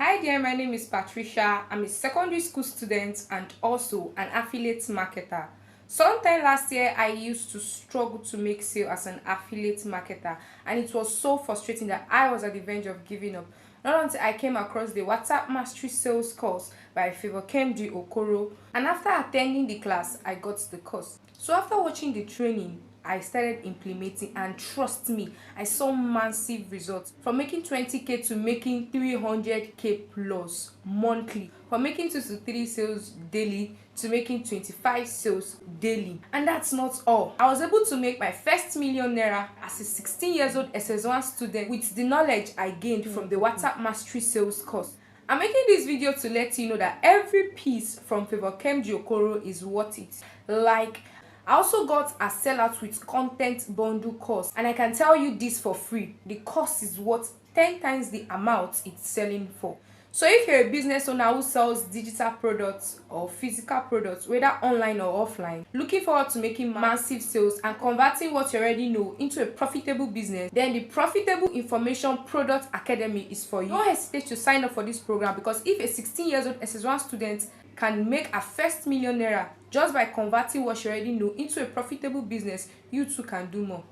Hi there, my name is Patricia. I'm a secondary school student and also an affiliate marketer. Sometime last year, I used to struggle to make sale as an affiliate marketer, and it was so frustrating that I was at the verge of giving up. Not until I came across the WhatsApp Mastery Sales course by Favour Kemjii Okoro, and after attending the class, I got the course. So after watching the training, I started implementing, and trust me, I saw massive results from making 20k to making 300k plus monthly, from making 2 to 3 sales daily to making 25 sales daily. And that's not all. I was able to make my first million naira as a 16 years old SS1 student with the knowledge I gained from the WhatsApp Mastery Sales course. I'm making this video to let you know that every piece from Favour Kemjii Okoro is worth it. Like, I also got a sellout with content bundle course, and I can tell you this for free. The course is worth 10 times the amount it's selling for. So if you're a business owner who sells digital products or physical products, whether online or offline, looking forward to making massive sales and converting what you already know into a profitable business, then the Profitable Information Product Academy is for you. Don't hesitate to sign up for this program, because if a 16 years old SS1 student can make a first million naira just by converting what you already know into a profitable business, you too can do more.